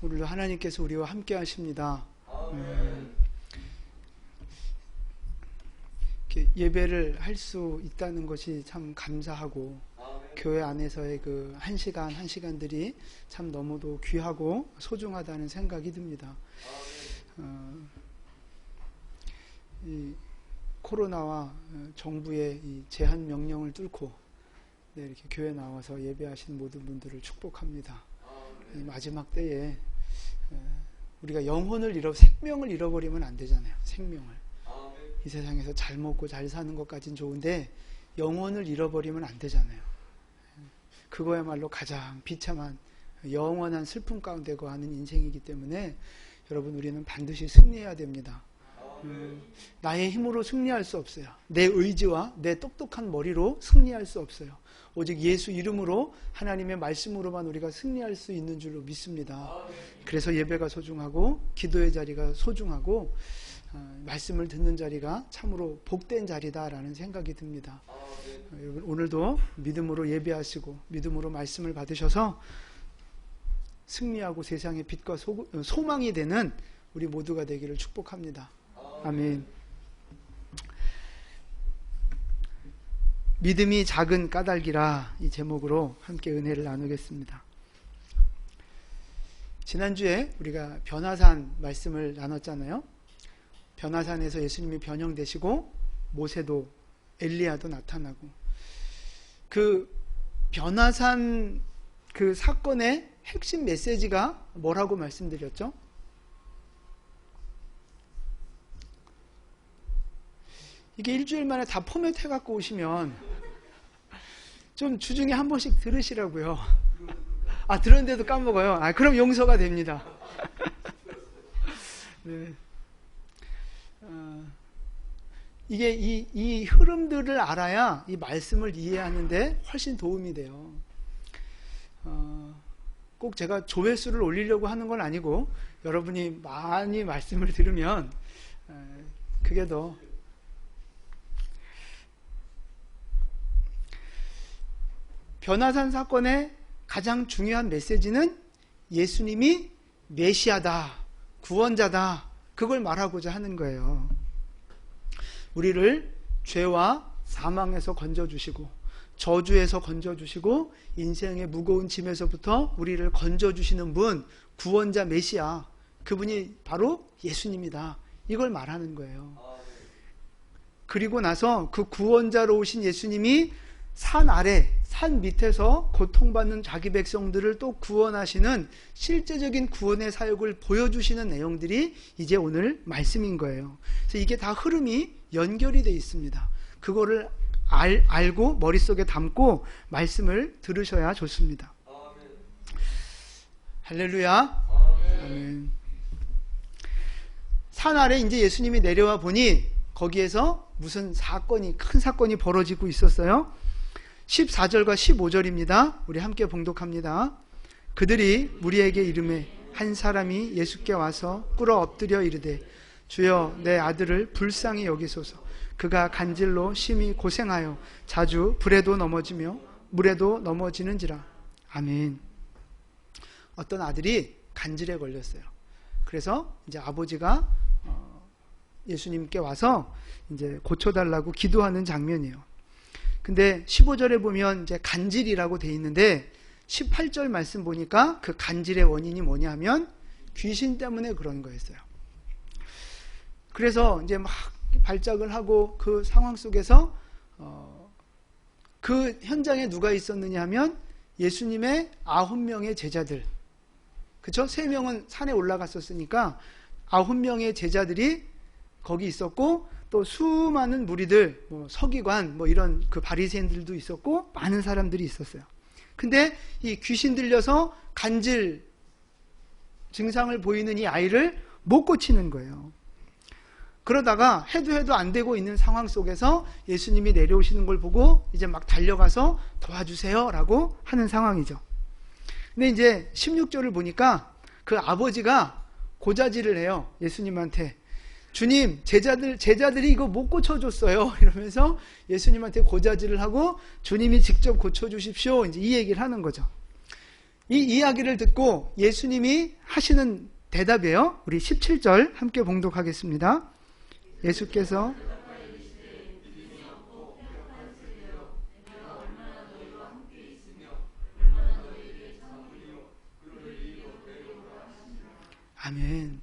오늘도 하나님께서 우리와 함께 하십니다. 이렇게 예배를 할 수 있다는 것이 참 감사하고, 교회 안에서의 그 한 시간 한 시간들이 참 너무도 귀하고 소중하다는 생각이 듭니다. 이 코로나와 정부의 이 제한 명령을 뚫고 이렇게 교회 나와서 예배하신 모든 분들을 축복합니다. 이 마지막 때에 우리가 생명을 잃어버리면 안 되잖아요. 생명을. 이 세상에서 잘 먹고 잘 사는 것까진 좋은데 영혼을 잃어버리면 안 되잖아요. 그거야말로 가장 비참한 영원한 슬픔 가운데 거하는 인생이기 때문에 여러분, 우리는 반드시 승리해야 됩니다. 나의 힘으로 승리할 수 없어요. 내 의지와 내 똑똑한 머리로 승리할 수 없어요. 오직 예수 이름으로, 하나님의 말씀으로만 우리가 승리할 수 있는 줄로 믿습니다. 그래서 예배가 소중하고, 기도의 자리가 소중하고, 말씀을 듣는 자리가 참으로 복된 자리다라는 생각이 듭니다. 여러분, 오늘도 믿음으로 예배하시고 믿음으로 말씀을 받으셔서 승리하고 세상의 빛과 소망이 되는 우리 모두가 되기를 축복합니다. 아멘. 믿음이 작은 까닭이라, 이 제목으로 함께 은혜를 나누겠습니다. 지난주에 우리가 변화산 말씀을 나눴잖아요. 변화산에서 예수님이 변형되시고 모세도 엘리야도 나타나고, 그 변화산 그 사건의 핵심 메시지가 뭐라고 말씀드렸죠? 이게 일주일 만에 다 포맷 해갖고 오시면 좀 주중에 한 번씩 들으시라고요. 들었는데도 까먹어요. 그럼 용서가 됩니다. 네. 이게 이 흐름들을 알아야 이 말씀을 이해하는데 훨씬 도움이 돼요. 꼭 제가 조회수를 올리려고 하는 건 아니고, 여러분이 많이 말씀을 들으면 그게 더 변화산 사건의 가장 중요한 메시지는 예수님이 메시아다, 구원자다, 그걸 말하고자 하는 거예요. 우리를 죄와 사망에서 건져주시고, 저주에서 건져주시고, 인생의 무거운 짐에서부터 우리를 건져주시는 분, 구원자 메시아, 그분이 바로 예수님이다, 이걸 말하는 거예요. 그리고 나서 그 구원자로 오신 예수님이 산 아래, 산 밑에서 고통받는 자기 백성들을 또 구원하시는 실제적인 구원의 사역을 보여주시는 내용들이 이제 오늘 말씀인 거예요. 그래서 이게 다 흐름이 연결이 되어 있습니다. 그거를 알고 머릿속에 담고 말씀을 들으셔야 좋습니다. 할렐루야. 아멘. 산 아래 이제 예수님이 내려와 보니 거기에서 무슨 큰 사건이 벌어지고 있었어요. 14절과 15절입니다. 우리 함께 봉독합니다. 그들이 무리에게 이르매 한 사람이 예수께 와서 꿇어 엎드려 이르되, 주여, 내 아들을 불쌍히 여기소서. 그가 간질로 심히 고생하여 자주 불에도 넘어지며 물에도 넘어지는지라. 아멘. 어떤 아들이 간질에 걸렸어요. 그래서 이제 아버지가 예수님께 와서 이제 고쳐달라고 기도하는 장면이에요. 근데 15절에 보면 이제 간질이라고 돼 있는데, 18절 말씀 보니까 그 간질의 원인이 뭐냐 하면 귀신 때문에 그런 거였어요. 그래서 이제 막 발작을 하고 그 상황 속에서 그 현장에 누가 있었느냐 하면 예수님의 9명의 제자들, 그쵸? 3명은 산에 올라갔었으니까 9명의 제자들이 거기 있었고, 또 수많은 무리들, 서기관, 이런 그 바리새인들도 있었고, 많은 사람들이 있었어요. 근데 이 귀신 들려서 간질 증상을 보이는 이 아이를 못 고치는 거예요. 그러다가 해도 안 되고 있는 상황 속에서 예수님이 내려오시는 걸 보고 이제 막 달려가서 도와주세요 라고 하는 상황이죠. 근데 이제 16절을 보니까 그 아버지가 고자질을 해요. 예수님한테. 주님, 제자들이 이거 못 고쳐줬어요. 이러면서 예수님한테 고자질을 하고, 주님이 직접 고쳐주십시오, 이제 이 얘기를 하는 거죠. 이 이야기를 듣고 예수님이 하시는 대답이에요. 우리 17절 함께 봉독하겠습니다. 예수께서 아멘.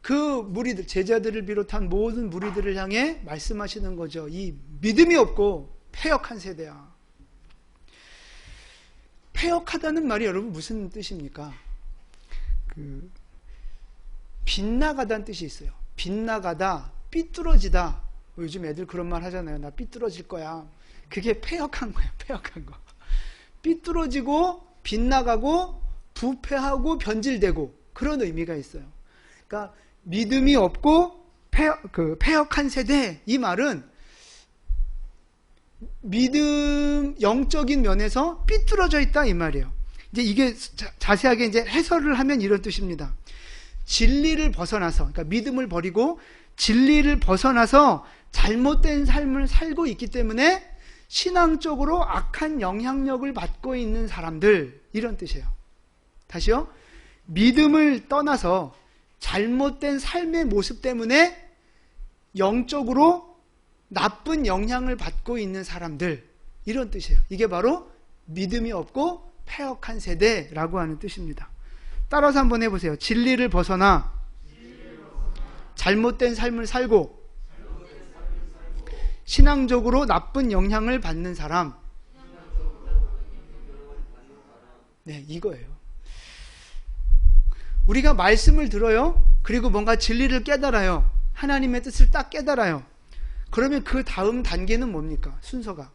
그 무리들, 제자들을 비롯한 모든 무리들을 향해 말씀하시는 거죠. 이 믿음이 없고 패역한 세대야. 패역하다는 말이 여러분 무슨 뜻입니까? 빗나가다는 뜻이 있어요. 빗나가다, 삐뚤어지다. 요즘 애들 그런 말 하잖아요. 나 삐뚤어질 거야. 그게 패역한 거예요. 패역한 거. 삐뚤어지고 빗나가고 부패하고 변질되고 그런 의미가 있어요. 그러니까 믿음이 없고 패역한 세대, 이 말은 믿음 영적인 면에서 삐뚤어져 있다 이 말이에요. 이제 이게 자세하게 이제 해설을 하면 이런 뜻입니다. 진리를 벗어나서, 그러니까 믿음을 버리고 진리를 벗어나서 잘못된 삶을 살고 있기 때문에 신앙적으로 악한 영향력을 받고 있는 사람들, 이런 뜻이에요. 다시요. 믿음을 떠나서 잘못된 삶의 모습 때문에 영적으로 나쁜 영향을 받고 있는 사람들, 이런 뜻이에요. 이게 바로 믿음이 없고 패역한 세대라고 하는 뜻입니다. 따라서 한번 해보세요. 진리를 벗어나 잘못된 삶을 살고 신앙적으로 나쁜 영향을 받는 사람. 네, 이거예요. 우리가 말씀을 들어요. 그리고 뭔가 진리를 깨달아요. 하나님의 뜻을 딱 깨달아요. 그러면 그 다음 단계는 뭡니까? 순서가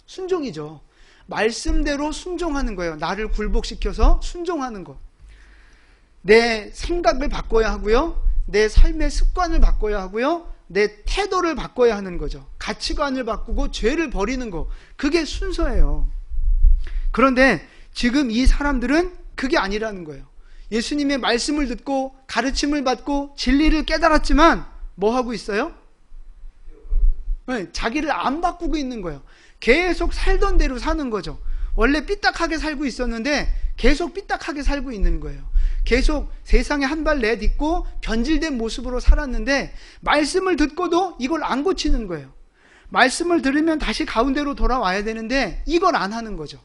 순종이죠. 말씀대로 순종하는 거예요. 나를 굴복시켜서 순종하는 거. 내 생각을 바꿔야 하고요. 내 삶의 습관을 바꿔야 하고요. 내 태도를 바꿔야 하는 거죠. 가치관을 바꾸고 죄를 버리는 거. 그게 순서예요. 그런데 지금 이 사람들은 그게 아니라는 거예요. 예수님의 말씀을 듣고 가르침을 받고 진리를 깨달았지만 뭐 하고 있어요? 네, 자기를 안 바꾸고 있는 거예요. 계속 살던 대로 사는 거죠. 원래 삐딱하게 살고 있었는데 계속 삐딱하게 살고 있는 거예요. 계속 세상에 한 발 내딛고 변질된 모습으로 살았는데 말씀을 듣고도 이걸 안 고치는 거예요. 말씀을 들으면 다시 가운데로 돌아와야 되는데 이걸 안 하는 거죠.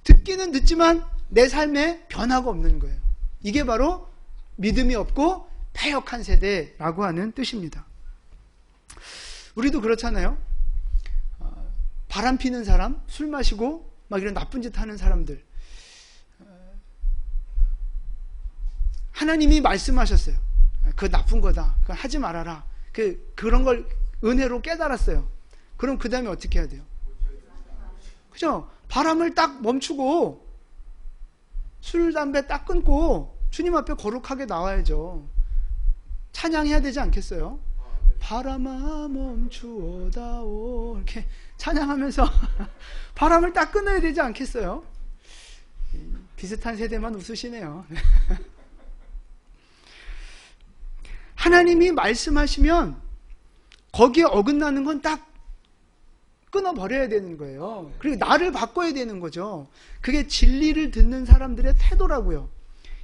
듣기는 듣지만 내 삶에 변화가 없는 거예요. 이게 바로 믿음이 없고 패역한 세대라고 하는 뜻입니다. 우리도 그렇잖아요. 바람 피는 사람, 술 마시고 막 이런 나쁜 짓 하는 사람들, 하나님이 말씀하셨어요. 그거 나쁜 거다. 그거 하지 말아라. 그런 걸 은혜로 깨달았어요. 그럼 그 다음에 어떻게 해야 돼요? 그죠? 바람을 딱 멈추고 술, 담배 딱 끊고 주님 앞에 거룩하게 나와야죠. 찬양해야 되지 않겠어요? 바람아 멈추어다오, 이렇게 찬양하면서 바람을 딱 끊어야 되지 않겠어요? 비슷한 세대만 웃으시네요. 하나님이 말씀하시면 거기에 어긋나는 건 딱 끊어버려야 되는 거예요. 그리고 나를 바꿔야 되는 거죠. 그게 진리를 듣는 사람들의 태도라고요.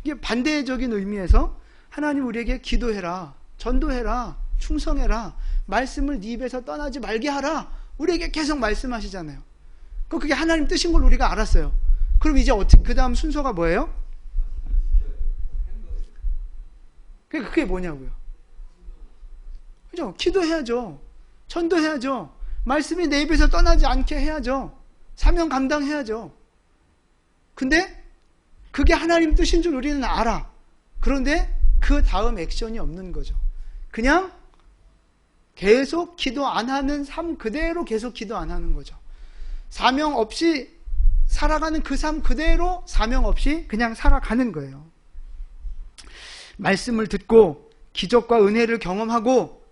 이게 반대적인 의미에서 하나님 우리에게 기도해라, 전도해라, 충성해라, 말씀을 네 입에서 떠나지 말게 하라, 우리에게 계속 말씀하시잖아요. 그게 하나님 뜻인 걸 우리가 알았어요. 그럼 이제 어떻게, 그 다음 순서가 뭐예요? 그게 뭐냐고요? 그죠? 기도해야죠. 전도해야죠. 말씀이 내 입에서 떠나지 않게 해야죠. 사명 감당해야죠. 근데 그게 하나님 뜻인 줄 우리는 알아. 그런데 그 다음 액션이 없는 거죠. 그냥 계속 기도 안 하는 삶 그대로 계속 기도 안 하는 거죠. 사명 없이 살아가는 그 삶 그대로 사명 없이 그냥 살아가는 거예요. 말씀을 듣고 기적과 은혜를 경험하고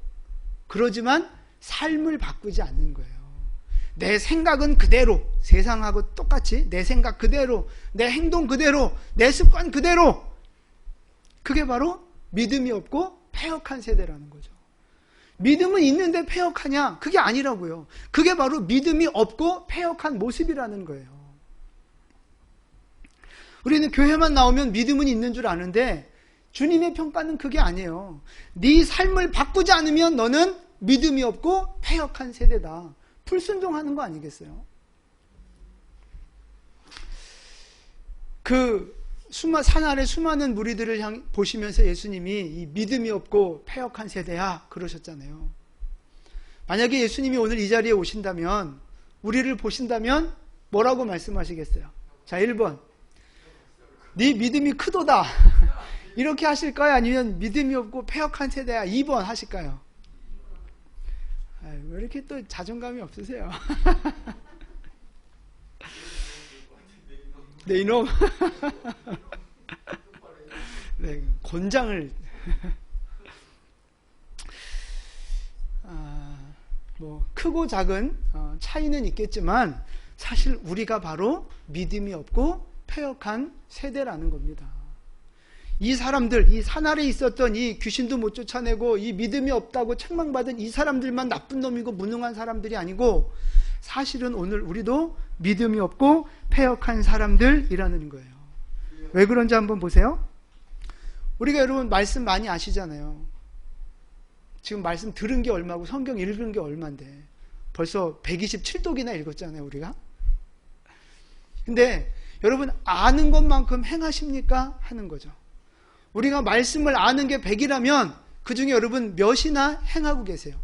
그러지만 삶을 바꾸지 않는 거예요. 내 생각은 그대로, 세상하고 똑같이 내 생각 그대로, 내 행동 그대로, 내 습관 그대로. 그게 바로 믿음이 없고 패역한 세대라는 거죠. 믿음은 있는데 패역하냐? 그게 아니라고요. 그게 바로 믿음이 없고 패역한 모습이라는 거예요. 우리는 교회만 나오면 믿음은 있는 줄 아는데 주님의 평가는 그게 아니에요. 네 삶을 바꾸지 않으면 너는 믿음이 없고 패역한 세대다. 불순종하는 거 아니겠어요? 산 아래 수많은 무리들을 보시면서 예수님이 이 믿음이 없고 패역한 세대야 그러셨잖아요. 만약에 예수님이 오늘 이 자리에 오신다면, 우리를 보신다면 뭐라고 말씀하시겠어요? 자, 1번. 네 믿음이 크도다. 이렇게 하실까요? 아니면 믿음이 없고 패역한 세대야 2번 하실까요? 왜 이렇게 또 자존감이 없으세요? 네, 이놈. 네, 곤장을. 크고 작은 차이는 있겠지만 사실 우리가 바로 믿음이 없고 패역한 세대라는 겁니다. 이 사람들, 이 산 아래 있었던 이 귀신도 못 쫓아내고 이 믿음이 없다고 책망받은 이 사람들만 나쁜 놈이고 무능한 사람들이 아니고 사실은 오늘 우리도 믿음이 없고 패역한 사람들이라는 거예요. 왜 그런지 한번 보세요. 우리가 여러분 말씀 많이 아시잖아요. 지금 말씀 들은 게 얼마고 성경 읽은 게 얼만데 벌써 127독이나 읽었잖아요, 우리가. 근데 여러분 아는 것만큼 행하십니까? 하는 거죠. 우리가 말씀을 아는 게 100이라면 그 중에 여러분 몇이나 행하고 계세요?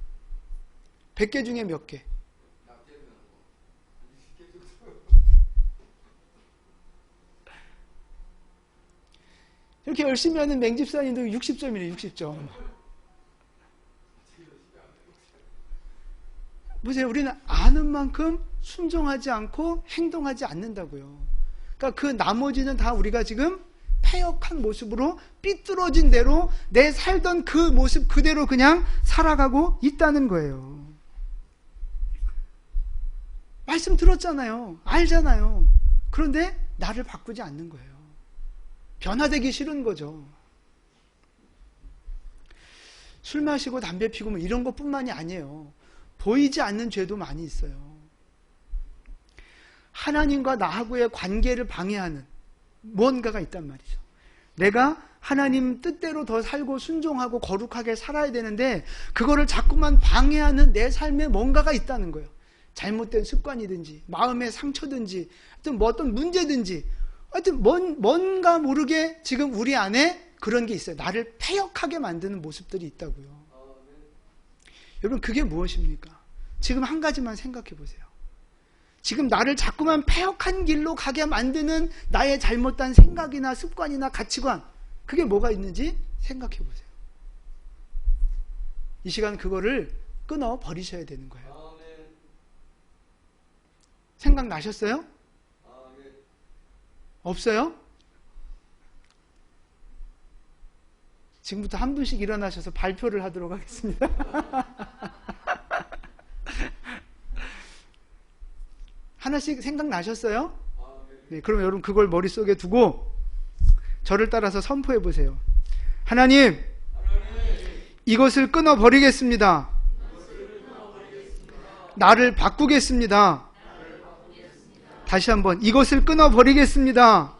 100개 중에 몇 개? 이렇게 열심히 하는 맹집사님도 60점이래요, 60점. 보세요. 우리는 아는 만큼 순종하지 않고 행동하지 않는다고요. 그러니까 그 나머지는 다 우리가 지금 패역한 모습으로 삐뚤어진 대로 내 살던 그 모습 그대로 그냥 살아가고 있다는 거예요. 말씀 들었잖아요. 알잖아요. 그런데 나를 바꾸지 않는 거예요. 변화되기 싫은 거죠. 술 마시고 담배 피고 뭐 이런 것뿐만이 아니에요. 보이지 않는 죄도 많이 있어요. 하나님과 나하고의 관계를 방해하는 무언가가 있단 말이죠. 내가 하나님 뜻대로 더 살고 순종하고 거룩하게 살아야 되는데 그거를 자꾸만 방해하는 내 삶에 뭔가가 있다는 거예요. 잘못된 습관이든지 마음의 상처든지 하여튼 뭐 어떤 문제든지 하여튼 뭔가 모르게 지금 우리 안에 그런 게 있어요. 나를 패역하게 만드는 모습들이 있다고요. 여러분 그게 무엇입니까? 지금 한 가지만 생각해 보세요. 지금 나를 자꾸만 패역한 길로 가게 만드는 나의 잘못된 생각이나 습관이나 가치관, 그게 뭐가 있는지 생각해 보세요. 이 시간 그거를 끊어 버리셔야 되는 거예요. 생각나셨어요? 없어요? 지금부터 한 분씩 일어나셔서 발표를 하도록 하겠습니다. 하나씩 생각나셨어요? 네, 그럼 여러분 그걸 머릿속에 두고 저를 따라서 선포해 보세요. 하나님, 이것을 끊어버리겠습니다. 나를 바꾸겠습니다. 다시 한번 이것을 끊어버리겠습니다.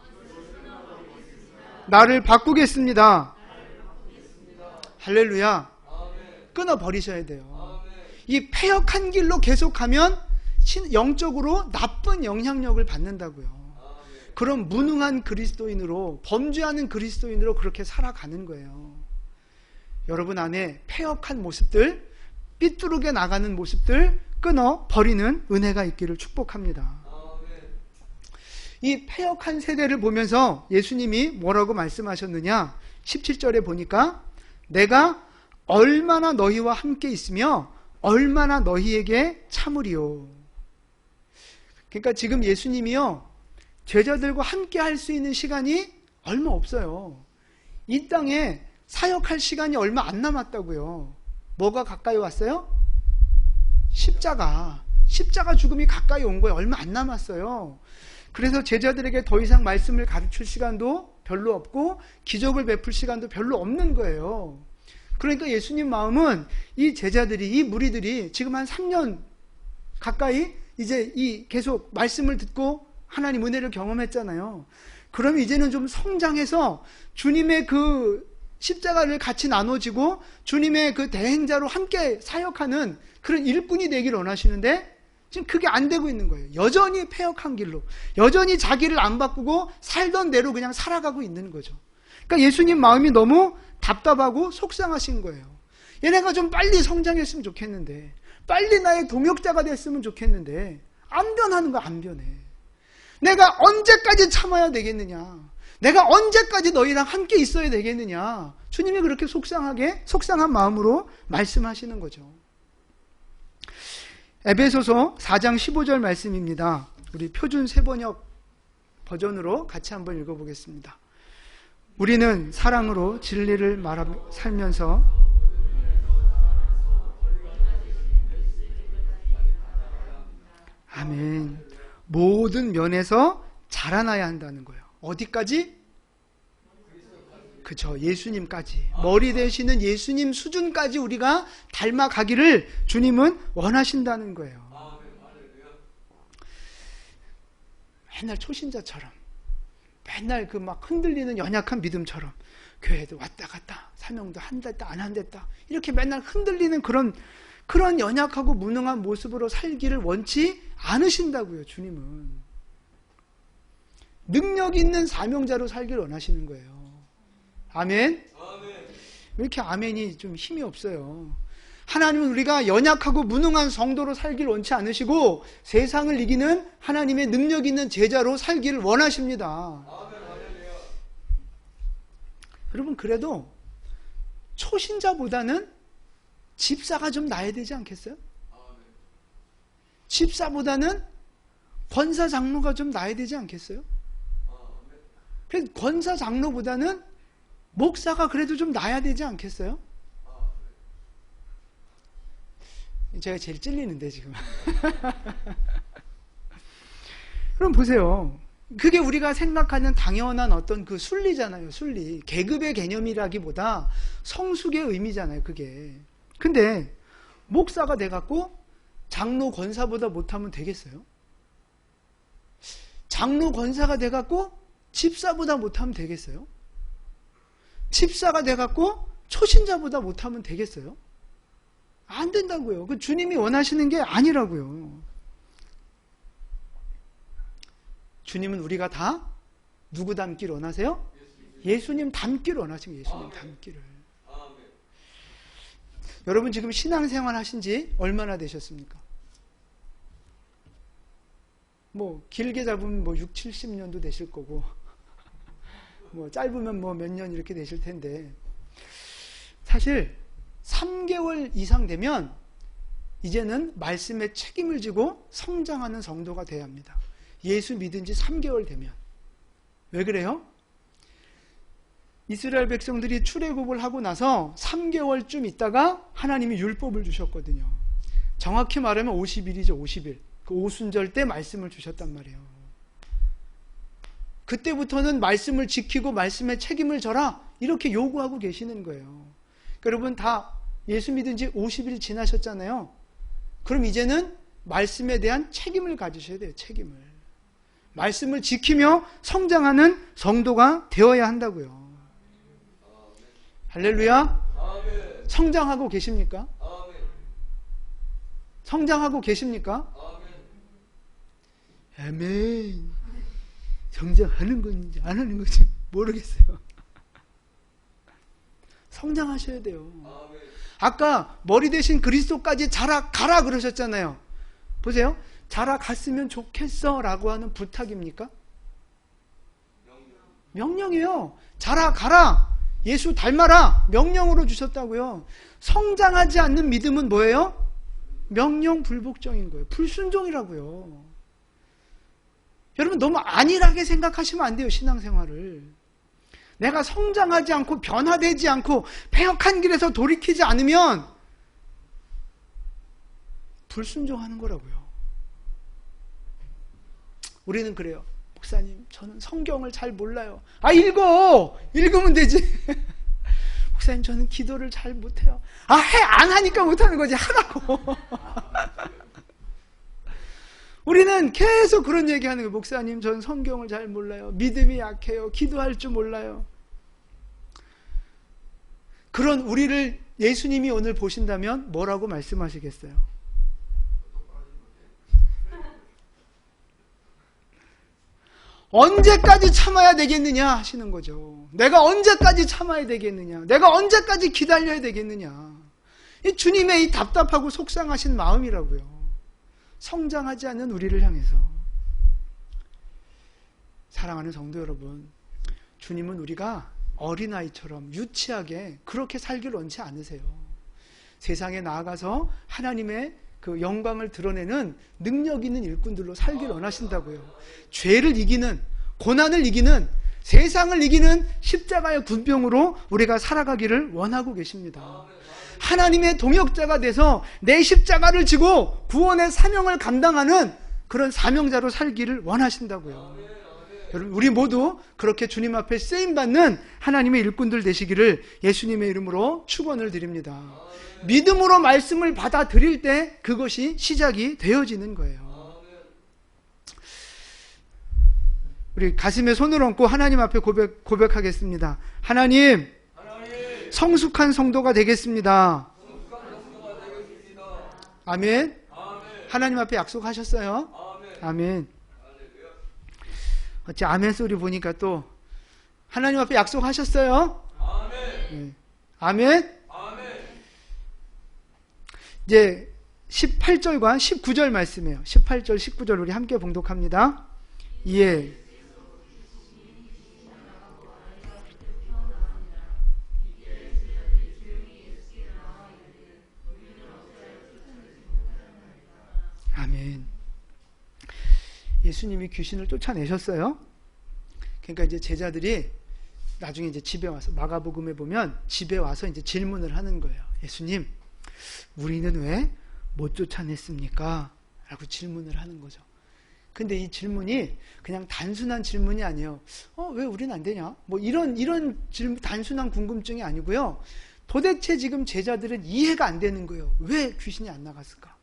나를 바꾸겠습니다. 할렐루야. 끊어버리셔야 돼요. 이 패역한 길로 계속가면 영적으로 나쁜 영향력을 받는다고요. 그럼 무능한 그리스도인으로, 범죄하는 그리스도인으로 그렇게 살아가는 거예요. 여러분 안에 패역한 모습들, 삐뚤게 나가는 모습들 끊어버리는 은혜가 있기를 축복합니다. 이 패역한 세대를 보면서 예수님이 뭐라고 말씀하셨느냐? 17절에 보니까 내가 얼마나 너희와 함께 있으며 얼마나 너희에게 참으리요. 그러니까 지금 예수님이요, 제자들과 함께 할 수 있는 시간이 얼마 없어요. 이 땅에 사역할 시간이 얼마 안 남았다고요. 뭐가 가까이 왔어요? 십자가 죽음이 가까이 온 거예요. 얼마 안 남았어요. 그래서 제자들에게 더 이상 말씀을 가르칠 시간도 별로 없고 기적을 베풀 시간도 별로 없는 거예요. 그러니까 예수님 마음은 이 제자들이, 이 무리들이 지금 한 3년 가까이 이제 이 계속 말씀을 듣고 하나님 은혜를 경험했잖아요. 그럼 이제는 좀 성장해서 주님의 그 십자가를 같이 나눠지고 주님의 그 대행자로 함께 사역하는 그런 일꾼이 되기를 원하시는데 지금 그게 안 되고 있는 거예요. 여전히 패역한 길로, 여전히 자기를 안 바꾸고 살던 대로 그냥 살아가고 있는 거죠. 그러니까 예수님 마음이 너무 답답하고 속상하신 거예요. 얘네가 좀 빨리 성장했으면 좋겠는데, 빨리 나의 동역자가 됐으면 좋겠는데 안 변하는 거야. 안 변해. 내가 언제까지 참아야 되겠느냐, 내가 언제까지 너희랑 함께 있어야 되겠느냐, 주님이 그렇게 속상한 마음으로 말씀하시는 거죠. 에베소서 4장 15절 말씀입니다. 우리 표준 세번역 버전으로 같이 한번 읽어보겠습니다. 우리는 사랑으로 진리를 살면서 아멘. 모든 면에서 자라나야 한다는 거예요. 어디까지? 그쵸, 예수님까지. 머리 되시는 예수님 수준까지 우리가 닮아가기를 주님은 원하신다는 거예요. 맨날 초신자처럼, 맨날 그 막 흔들리는 연약한 믿음처럼 교회도 왔다 갔다, 사명도 한댔다 안 한댔다, 이렇게 맨날 흔들리는 그런 연약하고 무능한 모습으로 살기를 원치 않으신다고요. 주님은 능력 있는 사명자로 살기를 원하시는 거예요. 아멘? 왜 이렇게 아멘이 좀 힘이 없어요? 하나님은 우리가 연약하고 무능한 성도로 살기를 원치 않으시고 세상을 이기는 하나님의 능력 있는 제자로 살기를 원하십니다. 여러분, 그래도 초신자보다는 집사가 좀 나아야 되지 않겠어요? 집사보다는 권사 장로가 좀 나아야 되지 않겠어요? 그래서 권사 장로보다는 목사가 그래도 좀 나아야 되지 않겠어요? 제가 제일 찔리는데 지금. 그럼 보세요. 그게 우리가 생각하는 당연한 어떤 그 순리잖아요. 순리. 계급의 개념이라기보다 성숙의 의미잖아요. 그게. 근데 목사가 돼갖고 장로 권사보다 못하면 되겠어요? 장로 권사가 돼갖고 집사보다 못하면 되겠어요? 집사가 돼갖고 초신자보다 못하면 되겠어요? 안 된다고요. 그 주님이 원하시는 게 아니라고요. 주님은 우리가 다 누구 닮기를 원하세요? 예수님 닮기를 원하시고, 예수님 닮기를. 여러분 지금 신앙생활 하신 지 얼마나 되셨습니까? 뭐 길게 잡으면 뭐 6, 70년도 되실 거고, 뭐 짧으면 뭐 몇 년 이렇게 되실 텐데, 사실 3개월 이상 되면 이제는 말씀에 책임을 지고 성장하는 성도가 돼야 합니다. 예수 믿은 지 3개월 되면. 왜 그래요? 이스라엘 백성들이 출애굽을 하고 나서 3개월쯤 있다가 하나님이 율법을 주셨거든요. 정확히 말하면 50일이죠. 50일. 그 오순절 때 말씀을 주셨단 말이에요. 그때부터는 말씀을 지키고 말씀에 책임을 져라, 이렇게 요구하고 계시는 거예요. 그러니까 여러분 다 예수 믿은 지 50일 지나셨잖아요. 그럼 이제는 말씀에 대한 책임을 가지셔야 돼요. 책임을. 말씀을 지키며 성장하는 성도가 되어야 한다고요. 할렐루야. 성장하고 계십니까? 성장하고 계십니까? 아멘. 성장하는 건지 안 하는 건지 모르겠어요. 성장하셔야 돼요. 아까 머리 대신 그리스도까지 자라가라 그러셨잖아요. 보세요. 자라갔으면 좋겠어 라고 하는 부탁입니까? 명령이에요. 자라가라, 예수 닮아라, 명령으로 주셨다고요. 성장하지 않는 믿음은 뭐예요? 명령 불복종인 거예요. 불순종이라고요. 여러분 너무 안일하게 생각하시면 안 돼요. 신앙생활을. 내가 성장하지 않고 변화되지 않고 패역한 길에서 돌이키지 않으면 불순종하는 거라고요. 우리는 그래요. 목사님, 저는 성경을 잘 몰라요. 아, 읽으면 되지. 목사님, 저는 기도를 잘 못해요. 아, 안 하니까 못하는 거지. 하라고. 우리는 계속 그런 얘기하는 거예요. 목사님, 전 성경을 잘 몰라요. 믿음이 약해요. 기도할 줄 몰라요. 그런 우리를 예수님이 오늘 보신다면 뭐라고 말씀하시겠어요? 언제까지 참아야 되겠느냐 하시는 거죠. 내가 언제까지 참아야 되겠느냐, 내가 언제까지 기다려야 되겠느냐. 이 주님의 이 답답하고 속상하신 마음이라고요. 성장하지 않는 우리를 향해서. 사랑하는 성도 여러분, 주님은 우리가 어린아이처럼 유치하게 그렇게 살기를 원치 않으세요. 세상에 나아가서 하나님의 그 영광을 드러내는 능력 있는 일꾼들로 살기를 원하신다고요. 죄를 이기는, 고난을 이기는, 세상을 이기는 십자가의 군병으로 우리가 살아가기를 원하고 계십니다. 하나님의 동역자가 돼서 내 십자가를 지고 구원의 사명을 감당하는 그런 사명자로 살기를 원하신다고요. 여러분, 우리 모두 그렇게 주님 앞에 쓰임받는 하나님의 일꾼들 되시기를 예수님의 이름으로 축원을 드립니다. 믿음으로 말씀을 받아들일 때 그것이 시작이 되어지는 거예요. 우리 가슴에 손을 얹고 하나님 앞에 고백하겠습니다. 하나님, 성숙한 성도가 되겠습니다. 아멘. 하나님 앞에 약속하셨어요? 아멘. 어째 아멘 소리 보니까 또 하나님 앞에 약속하셨어요? 네. 아멘. 이제 18절과 19절 말씀이에요. 18절, 19절 우리 함께 봉독합니다. 예. 아멘. 예수님이 귀신을 쫓아내셨어요. 그러니까 이제 제자들이 나중에 이제 집에 와서 마가복음에 보면 집에 와서 이제 질문을 하는 거예요. 예수님, 우리는 왜 못 쫓아냈습니까? 라고 질문을 하는 거죠. 근데 이 질문이 그냥 단순한 질문이 아니에요. 왜 우리는 안 되냐? 뭐 이런 질문, 단순한 궁금증이 아니고요. 도대체 지금 제자들은 이해가 안 되는 거예요. 왜 귀신이 안 나갔을까?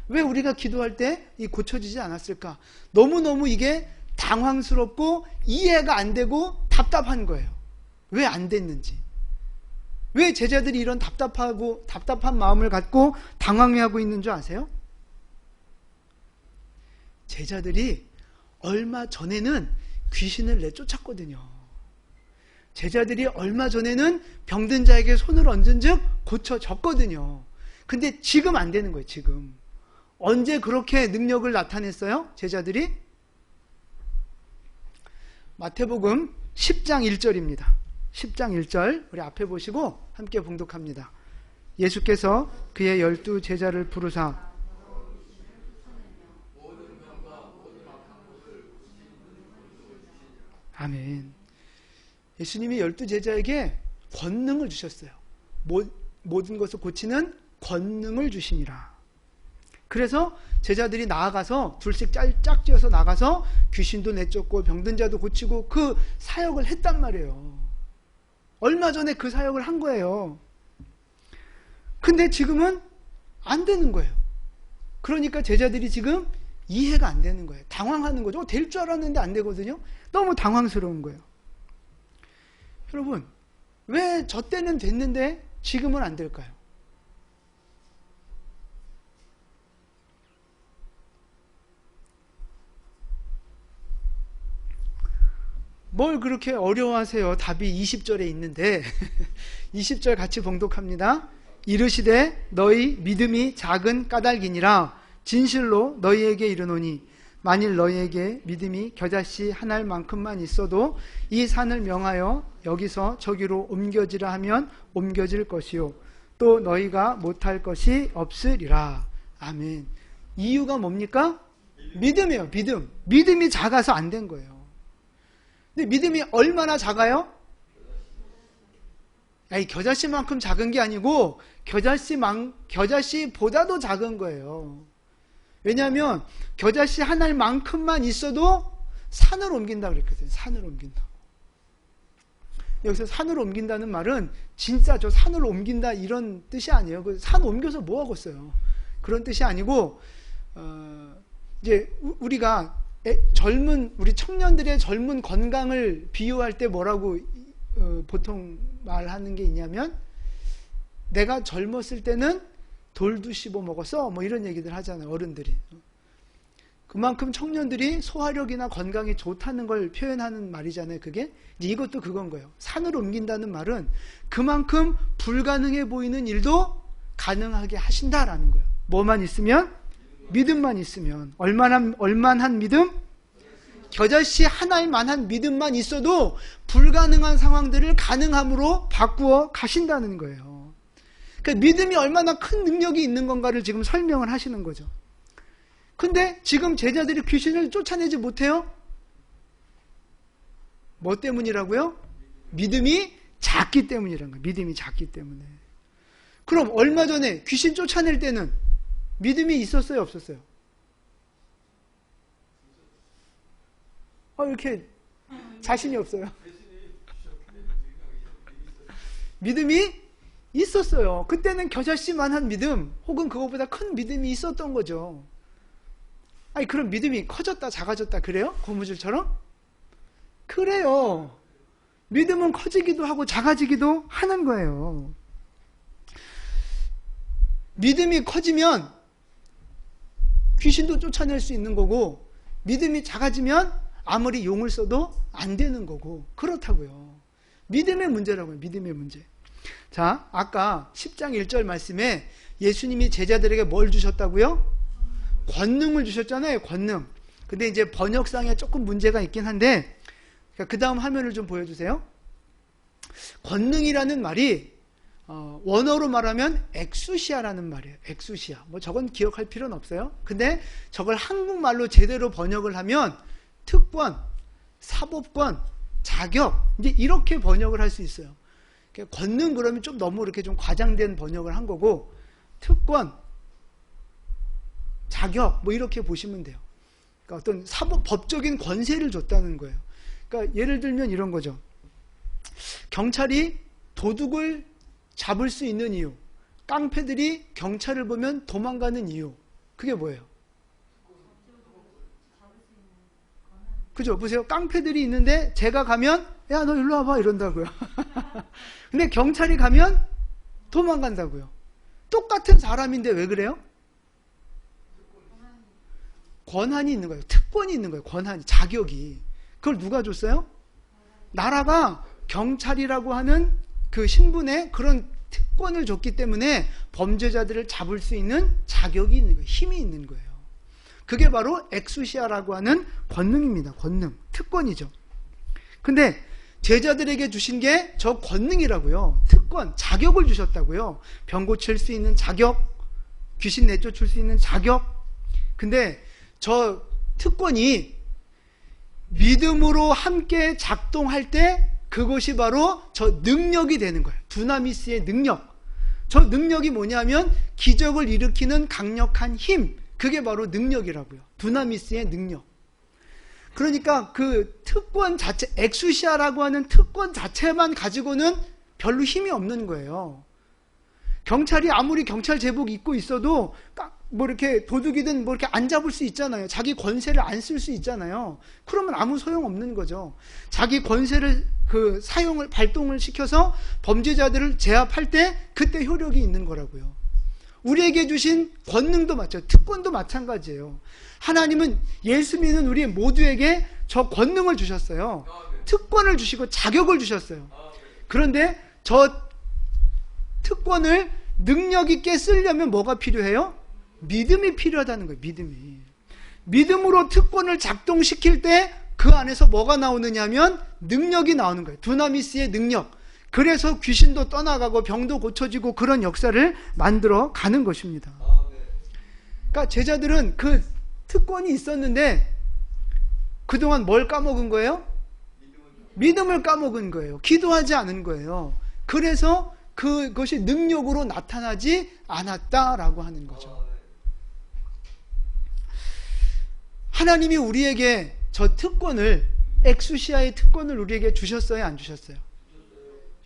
왜 우리가 기도할 때 이 고쳐지지 않았을까? 너무너무 이게 당황스럽고 이해가 안 되고 답답한 거예요. 왜 안 됐는지. 왜 제자들이 이런 답답한 마음을 갖고 당황해하고 있는 줄 아세요? 제자들이 얼마 전에는 귀신을 내쫓았거든요. 제자들이 얼마 전에는 병든 자에게 손을 얹은 즉 고쳐졌거든요. 근데 지금 안 되는 거예요. 지금. 언제 그렇게 능력을 나타냈어요? 제자들이? 마태복음 10장 1절입니다. 10장 1절 우리 앞에 보시고 함께 봉독합니다. 예수께서 그의 12 제자를 부르사 아멘. 예수님이 12 제자에게 권능을 주셨어요. 모든 것을 고치는 권능을 주시니라. 그래서 제자들이 나아가서 둘씩 짝지어서 나가서 귀신도 내쫓고 병든 자도 고치고 그 사역을 했단 말이에요. 얼마 전에 그 사역을 한 거예요. 근데 지금은 안 되는 거예요. 그러니까 제자들이 지금 이해가 안 되는 거예요. 당황하는 거죠. 될 줄 알았는데 안 되거든요. 너무 당황스러운 거예요. 여러분, 왜 저 때는 됐는데 지금은 안 될까요? 뭘 그렇게 어려워하세요? 답이 20절에 있는데 20절 같이 봉독합니다. 이르시되 너희 믿음이 작은 까닭이니라 진실로 너희에게 이르노니 만일 너희에게 믿음이 겨자씨 한 알만큼만 있어도 이 산을 명하여 여기서 저기로 옮겨지라 하면 옮겨질 것이요 또 너희가 못할 것이 없으리라. 아멘. 이유가 뭡니까? 믿음이에요. 믿음이 작아서 안 된 거예요. 근데 믿음이 얼마나 작아요? 아니, 겨자씨만큼 작은 게 아니고 겨자씨보다도 작은 거예요. 왜냐하면 겨자씨 한 알만큼만 있어도 산을 옮긴다 그랬거든요. 산을 옮긴다. 여기서 산을 옮긴다는 말은 진짜 저 산을 옮긴다 이런 뜻이 아니에요. 산 옮겨서 뭐 하겠어요? 그런 뜻이 아니고 이제 우리가 우리 청년들의 젊은 건강을 비유할 때 뭐라고 보통 말하는 게 있냐면, 내가 젊었을 때는 돌도 씹어 먹었어, 뭐 이런 얘기들 하잖아요, 어른들이. 그만큼 청년들이 소화력이나 건강이 좋다는 걸 표현하는 말이잖아요, 그게. 이제 이것도 그건 거예요. 산을 옮긴다는 말은 그만큼 불가능해 보이는 일도 가능하게 하신다라는 거예요. 뭐만 있으면? 믿음만 있으면. 얼만한 믿음? 겨자씨 하나의 만한 믿음만 있어도 불가능한 상황들을 가능함으로 바꾸어 가신다는 거예요. 그러니까 믿음이 얼마나 큰 능력이 있는 건가를 지금 설명을 하시는 거죠. 근데 지금 제자들이 귀신을 쫓아내지 못해요? 뭐 때문이라고요? 믿음이 작기 때문이라는 거예요. 믿음이 작기 때문에. 그럼 얼마 전에 귀신 쫓아낼 때는 믿음이 있었어요, 없었어요? 이렇게 자신이 없어요. 믿음이 있었어요. 그때는 겨자씨만한 믿음, 혹은 그것보다 큰 믿음이 있었던 거죠. 아니, 그럼 믿음이 커졌다 작아졌다 그래요? 고무줄처럼? 그래요. 믿음은 커지기도 하고 작아지기도 하는 거예요. 믿음이 커지면 귀신도 쫓아낼 수 있는 거고, 믿음이 작아지면 아무리 용을 써도 안 되는 거고, 그렇다고요. 믿음의 문제라고요. 믿음의 문제. 자, 아까 10장 1절 말씀에 예수님이 제자들에게 뭘 주셨다고요? 권능을 주셨잖아요. 권능. 근데 이제 번역상에 조금 문제가 있긴 한데, 그 다음 화면을 좀 보여주세요. 권능이라는 말이 원어로 말하면 엑수시아라는 말이에요. 엑수시아. 뭐 저건 기억할 필요는 없어요. 근데 저걸 한국말로 제대로 번역을 하면 특권, 사법권, 자격, 이제 이렇게 번역을 할 수 있어요. 권능 그러면 좀 너무 이렇게 좀 과장된 번역을 한 거고, 특권, 자격, 뭐 이렇게 보시면 돼요. 그러니까 어떤 법적인 권세를 줬다는 거예요. 그러니까 예를 들면 이런 거죠. 경찰이 도둑을 잡을 수 있는 이유, 깡패들이 경찰을 보면 도망가는 이유, 그게 뭐예요? 그죠? 보세요. 깡패들이 있는데 제가 가면 야, 너 일로 와봐 이런다고요. 근데 경찰이 가면 도망간다고요. 똑같은 사람인데 왜 그래요? 권한이 있는 거예요. 특권이 있는 거예요. 권한이, 자격이. 그걸 누가 줬어요? 나라가 경찰이라고 하는 그 신분에 그런 특권을 줬기 때문에 범죄자들을 잡을 수 있는 자격이 있는 거예요. 힘이 있는 거예요. 그게 바로 엑수시아라고 하는 권능입니다. 권능, 특권이죠. 근데 제자들에게 주신 게 저 권능이라고요. 특권, 자격을 주셨다고요. 병 고칠 수 있는 자격, 귀신 내쫓을 수 있는 자격. 근데 저 특권이 믿음으로 함께 작동할 때 그것이 바로 저 능력이 되는 거예요. 두나미스의 능력. 저 능력이 뭐냐면 기적을 일으키는 강력한 힘. 그게 바로 능력이라고요. 두나미스의 능력. 그러니까 그 특권 자체, 엑수시아라고 하는 특권 자체만 가지고는 별로 힘이 없는 거예요. 경찰이 아무리 경찰 제복 입고 있어도 뭐 이렇게 도둑이든 뭐 이렇게 안 잡을 수 있잖아요. 자기 권세를 안 쓸 수 있잖아요. 그러면 아무 소용 없는 거죠. 자기 권세를 발동을 시켜서 범죄자들을 제압할 때 그때 효력이 있는 거라고요. 우리에게 주신 권능도 마찬가지예요. 특권도 마찬가지예요. 하나님은 예수 믿는 우리 모두에게 저 권능을 주셨어요. 특권을 주시고 자격을 주셨어요. 그런데 저 특권을 능력 있게 쓰려면 뭐가 필요해요? 믿음이 필요하다는 거예요. 믿음으로 특권을 작동시킬 때 그 안에서 뭐가 나오느냐면 능력이 나오는 거예요. 두나미스의 능력. 그래서 귀신도 떠나가고 병도 고쳐지고 그런 역사를 만들어 가는 것입니다. 그러니까 제자들은 그 특권이 있었는데 그동안 뭘 까먹은 거예요? 믿음을 까먹은 거예요. 기도하지 않은 거예요. 그래서 그것이 능력으로 나타나지 않았다라고 하는 거죠. 하나님이 우리에게 저 특권을, 엑수시아의 특권을 우리에게 주셨어요, 안 주셨어요?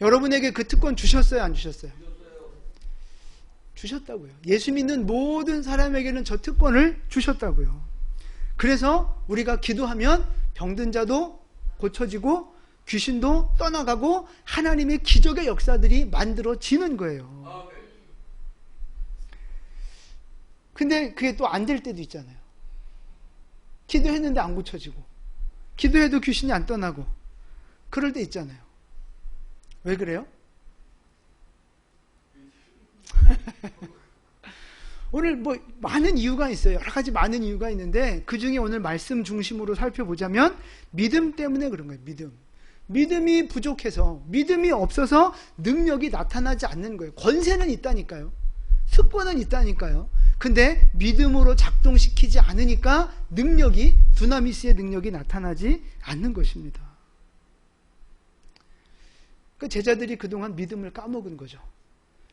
여러분에게 그 특권 주셨어요, 안 주셨어요? 주셨다고요. 예수 믿는 모든 사람에게는 저 특권을 주셨다고요. 그래서 우리가 기도하면 병든 자도 고쳐지고 귀신도 떠나가고 하나님의 기적의 역사들이 만들어지는 거예요. 근데 그게 또 안 될 때도 있잖아요. 기도했는데 안 고쳐지고, 기도해도 귀신이 안 떠나고, 그럴 때 있잖아요. 왜 그래요? 오늘 뭐 많은 이유가 있어요. 여러 가지 많은 이유가 있는데 그 중에 오늘 말씀 중심으로 살펴보자면 믿음 때문에 그런 거예요. 믿음이 부족해서, 믿음이 없어서 능력이 나타나지 않는 거예요. 권세는 있다니까요. 특권은 있다니까요. 근데 믿음으로 작동시키지 않으니까 능력이, 두나미스의 능력이 나타나지 않는 것입니다. 그 제자들이 그동안 믿음을 까먹은 거죠.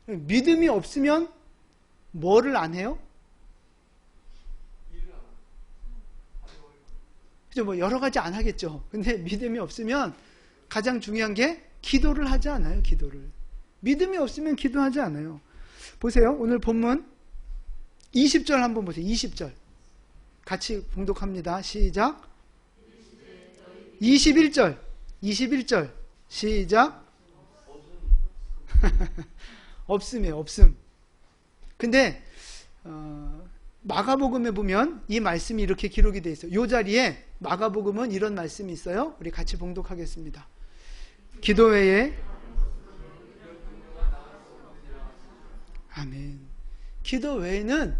믿음이 없으면 뭐를 안 해요? 그죠? 뭐 여러 가지 안 하겠죠. 근데 믿음이 없으면 가장 중요한 게 기도를 하지 않아요. 기도를. 믿음이 없으면 기도하지 않아요. 보세요. 오늘 본문 20절 한번 보세요. 20절. 같이 봉독합니다. 시작. 21절. 21절. 시작. 없음이에요. 없음. 근데 마가복음에 보면 이 말씀이 이렇게 기록이 되어 있어요. 이 자리에 마가복음은 이런 말씀이 있어요. 우리 같이 봉독하겠습니다. 기도 외에 아멘. 기도 외에는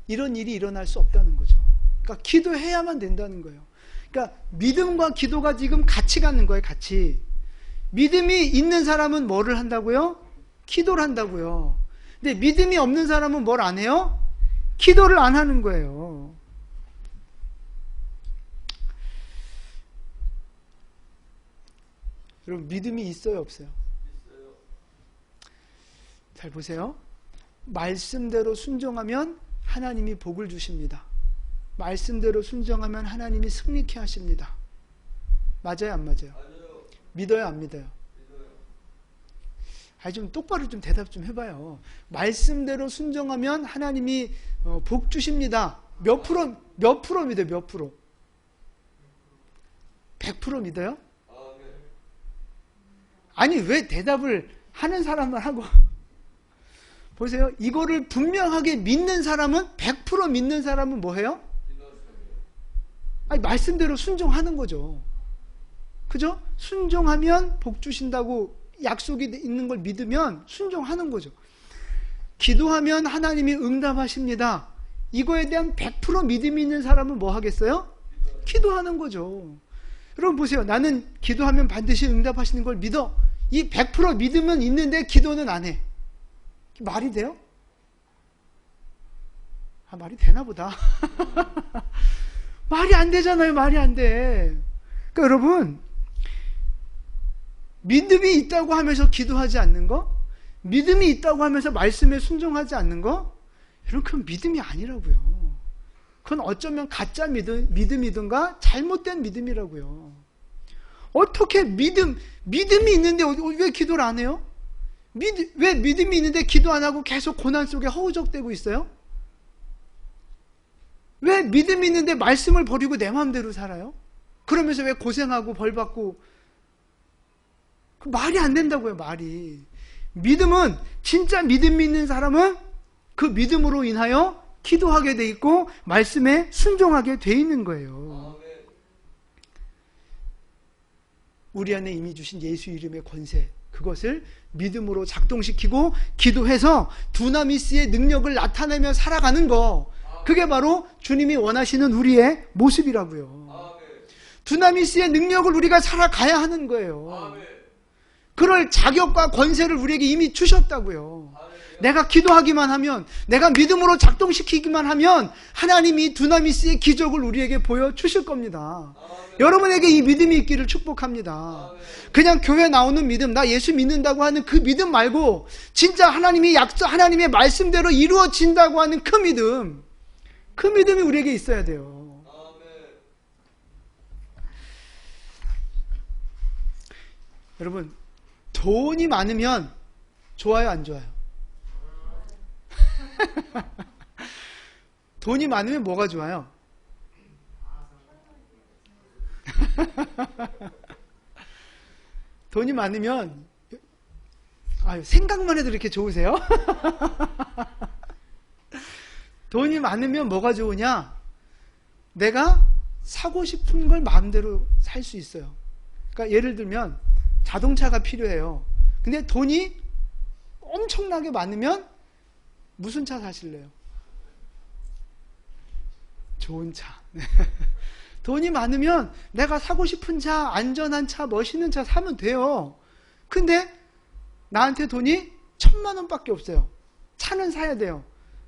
이런 일이 일어날 수 없다는 거죠. 그러니까 기도해야만 된다는 거예요. 그러니까 믿음과 기도가 지금 같이 가는 거예요. 같이. 믿음이 있는 사람은 뭐를 한다고요? 기도를 한다고요. 근데 믿음이 없는 사람은 뭘 안 해요? 기도를 안 하는 거예요. 여러분, 믿음이 있어요, 없어요? 잘 보세요. 말씀대로 순종하면 하나님이 복을 주십니다. 말씀대로 순종하면 하나님이 승리케 하십니다. 맞아요, 안 맞아요? 믿어요, 안 믿어요? 좀 똑바로 좀 대답 좀 해봐요. 말씀대로 순종하면 하나님이 복 주십니다. 몇 프로 믿어요? 몇 프로? 100% 믿어요? 아니, 왜 대답을 하는 사람만 하고 보세요. 이거를 분명하게 믿는 사람은, 100% 믿는 사람은 뭐 해요? 아니, 말씀대로 순종하는 거죠. 그죠? 순종하면 복 주신다고 약속이 있는 걸 믿으면 순종하는 거죠. 기도하면 하나님이 응답하십니다. 이거에 대한 100% 믿음이 있는 사람은 뭐 하겠어요? 기도하는 거죠. 여러분 보세요. 나는 기도하면 반드시 응답하시는 걸 믿어. 이 100% 믿음은 있는데 기도는 안 해. 말이 돼요? 말이 되나 보다. 말이 안 되잖아요. 말이 안 돼. 그러니까 여러분, 믿음이 있다고 하면서 기도하지 않는 거, 믿음이 있다고 하면서 말씀에 순종하지 않는 거, 여러분, 그건 믿음이 아니라고요. 그건 어쩌면 가짜 믿음이든가 잘못된 믿음이라고요. 어떻게 믿음이 있는데 왜 기도를 안 해요? 왜 믿음이 있는데 기도 안 하고 계속 고난 속에 허우적대고 있어요? 왜 믿음이 있는데 말씀을 버리고 내 마음대로 살아요? 그러면서 왜 고생하고 벌받고? 말이 안 된다고요, 말이. 믿음은, 진짜 믿음이 있는 사람은 그 믿음으로 인하여 기도하게 돼 있고 말씀에 순종하게 돼 있는 거예요. 우리 안에 이미 주신 예수 이름의 권세, 그것을 믿음으로 작동시키고 기도해서 두나미스의 능력을 나타내며 살아가는 거, 그게 바로 주님이 원하시는 우리의 모습이라고요. 두나미스의 능력을 우리가 살아가야 하는 거예요. 그럴 자격과 권세를 우리에게 이미 주셨다고요. 내가 기도하기만 하면, 내가 믿음으로 작동시키기만 하면 하나님이 두나미스의 기적을 우리에게 보여주실 겁니다. 여러분에게 이 믿음이 있기를 축복합니다. 그냥 교회 나오는 믿음, 나 예수 믿는다고 하는 그 믿음 말고 진짜 하나님이 하나님의 말씀대로 이루어진다고 하는 그 믿음, 그 믿음이 우리에게 있어야 돼요. 여러분, 돈이 많으면 좋아요, 안 좋아요? 돈이 많으면 뭐가 좋아요? 돈이 많으면, 생각만 해도 이렇게 좋으세요? 돈이 많으면 뭐가 좋으냐? 내가 사고 싶은 걸 마음대로 살 수 있어요. 그러니까 예를 들면 자동차가 필요해요. 근데 돈이 엄청나게 많으면 무슨 차 사실래요? 좋은 차. 돈이 많으면 내가 사고 싶은 차, 안전한 차, 멋있는 차 사면 돼요. 근데 나한테 돈이 1,000만 원밖에 없어요. 차는 사야 돼요.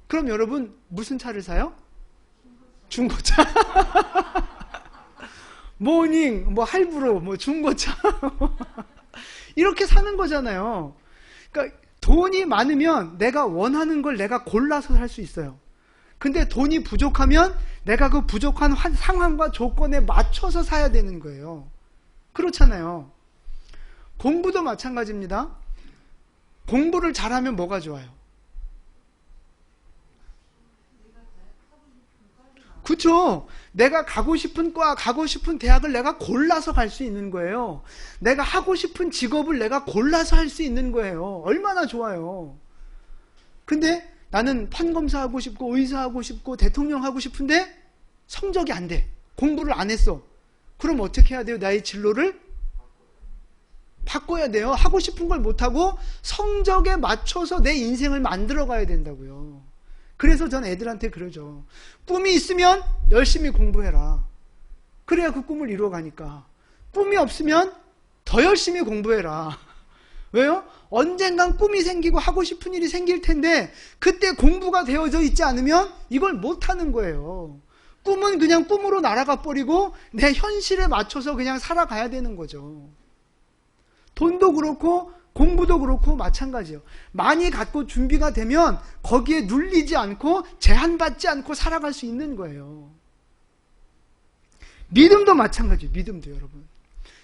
그럼 여러분 무슨 차를 사요? 중고차. 모닝, 할부로, 중고차. 이렇게 사는 거잖아요. 그러니까 돈이 많으면 내가 원하는 걸 내가 골라서 살 수 있어요. 근데 돈이 부족하면 내가 그 부족한 상황과 조건에 맞춰서 사야 되는 거예요. 그렇잖아요. 공부도 마찬가지입니다. 공부를 잘하면 뭐가 좋아요? 그렇죠. 내가 가고 싶은 과, 가고 싶은 대학을 내가 골라서 갈 수 있는 거예요. 내가 하고 싶은 직업을 내가 골라서 할 수 있는 거예요. 얼마나 좋아요. 근데 나는 판검사 하고 싶고 의사 하고 싶고 대통령 하고 싶은데 성적이 안 돼. 공부를 안 했어. 그럼 어떻게 해야 돼요? 나의 진로를 바꿔야 돼요. 하고 싶은 걸 못하고 성적에 맞춰서 내 인생을 만들어 가야 된다고요. 그래서 전 애들한테 그러죠. 꿈이 있으면 열심히 공부해라. 그래야 그 꿈을 이루어가니까. 꿈이 없으면 더 열심히 공부해라. 왜요? 언젠간 꿈이 생기고 하고 싶은 일이 생길 텐데 그때 공부가 되어져 있지 않으면 이걸 못하는 거예요. 꿈은 그냥 꿈으로 날아가 버리고 내 현실에 맞춰서 그냥 살아가야 되는 거죠. 돈도 그렇고 공부도 그렇고 마찬가지예요. 많이 갖고 준비가 되면 거기에 눌리지 않고 제한받지 않고 살아갈 수 있는 거예요. 믿음도 마찬가지예요. 믿음도 여러분.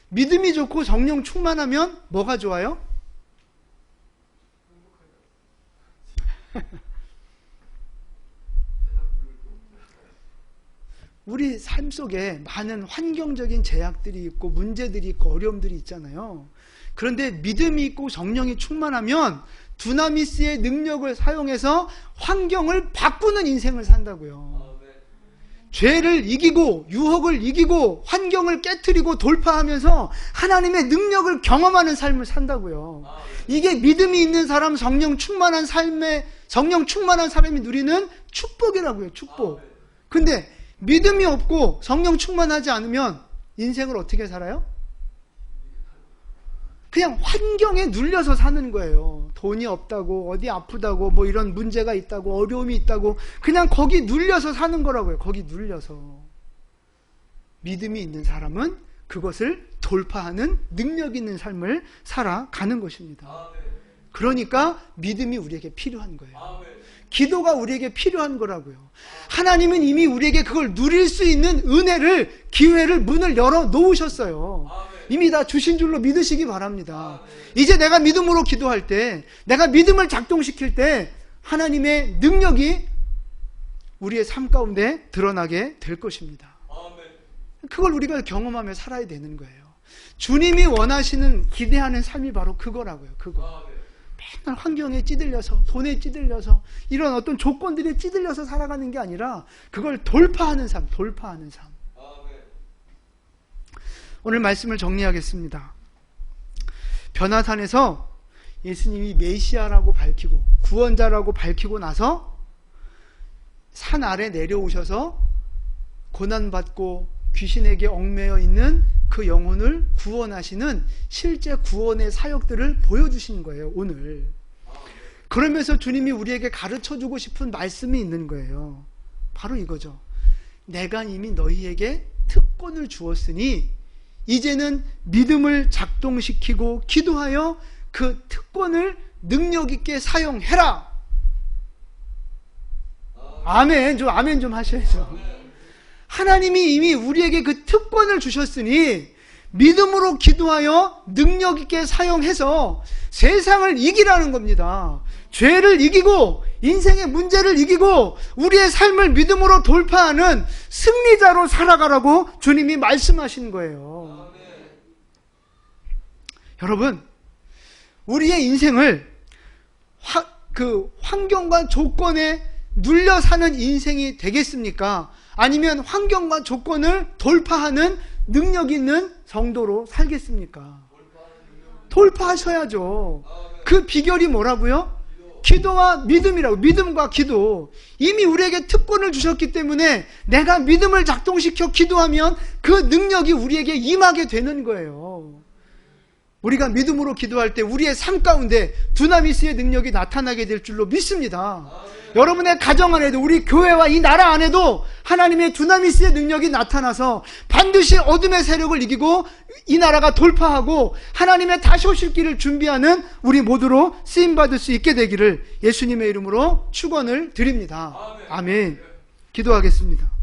믿음이 좋고 성령 충만하면 뭐가 좋아요? 우리 삶 속에 많은 환경적인 제약들이 있고 문제들이 있고 어려움들이 있잖아요. 그런데 믿음이 있고 성령이 충만하면 두나미스의 능력을 사용해서 환경을 바꾸는 인생을 산다고요. 죄를 이기고 유혹을 이기고 환경을 깨트리고 돌파하면서 하나님의 능력을 경험하는 삶을 산다고요. 이게 믿음이 있는 사람, 성령 충만한 사람이 누리는 축복이라고요. 축복. 근데 믿음이 없고 성령 충만하지 않으면 인생을 어떻게 살아요? 그냥 환경에 눌려서 사는 거예요. 돈이 없다고, 어디 아프다고, 이런 문제가 있다고, 어려움이 있다고, 그냥 거기 눌려서 사는 거라고요. 거기 눌려서. 믿음이 있는 사람은 그것을 돌파하는 능력 있는 삶을 살아가는 것입니다. 그러니까 믿음이 우리에게 필요한 거예요. 기도가 우리에게 필요한 거라고요. 하나님은 이미 우리에게 그걸 누릴 수 있는 은혜를, 기회를, 문을 열어 놓으셨어요. 이미 다 주신 줄로 믿으시기 바랍니다. 이제 내가 믿음으로 기도할 때, 내가 믿음을 작동시킬 때 하나님의 능력이 우리의 삶 가운데 드러나게 될 것입니다. 그걸 우리가 경험하며 살아야 되는 거예요. 주님이 원하시는, 기대하는 삶이 바로 그거라고요. 그거. 맨날 환경에 찌들려서, 돈에 찌들려서, 이런 어떤 조건들에 찌들려서 살아가는 게 아니라 그걸 돌파하는 삶, 돌파하는 삶. 오늘 말씀을 정리하겠습니다. 변화산에서 예수님이 메시아라고 밝히고 구원자라고 밝히고 나서 산 아래 내려오셔서 고난받고 귀신에게 얽매여 있는 그 영혼을 구원하시는 실제 구원의 사역들을 보여주시는 거예요. 오늘. 그러면서 주님이 우리에게 가르쳐주고 싶은 말씀이 있는 거예요. 바로 이거죠. 내가 이미 너희에게 특권을 주었으니 이제는 믿음을 작동시키고 기도하여 그 특권을 능력 있게 사용해라. 아멘. 아멘 좀 하셔야죠. 하나님이 이미 우리에게 그 특권을 주셨으니 믿음으로 기도하여 능력 있게 사용해서 세상을 이기라는 겁니다. 죄를 이기고 인생의 문제를 이기고 우리의 삶을 믿음으로 돌파하는 승리자로 살아가라고 주님이 말씀하시는 거예요. 여러분, 우리의 인생을 환경과 조건에 눌려 사는 인생이 되겠습니까? 아니면 환경과 조건을 돌파하는 능력 있는 성도로 살겠습니까? 돌파하셔야죠. 그 비결이 뭐라고요? 기도와 믿음이라고. 믿음과 기도. 이미 우리에게 특권을 주셨기 때문에 내가 믿음을 작동시켜 기도하면 그 능력이 우리에게 임하게 되는 거예요. 우리가 믿음으로 기도할 때 우리의 삶 가운데 두나미스의 능력이 나타나게 될 줄로 믿습니다. 여러분의 가정 안에도, 우리 교회와 이 나라 안에도 하나님의 두나미스의 능력이 나타나서 반드시 어둠의 세력을 이기고 이 나라가 돌파하고 하나님의 다시 오실 길을 준비하는 우리 모두로 쓰임받을 수 있게 되기를 예수님의 이름으로 축원을 드립니다. 아멘. 기도하겠습니다.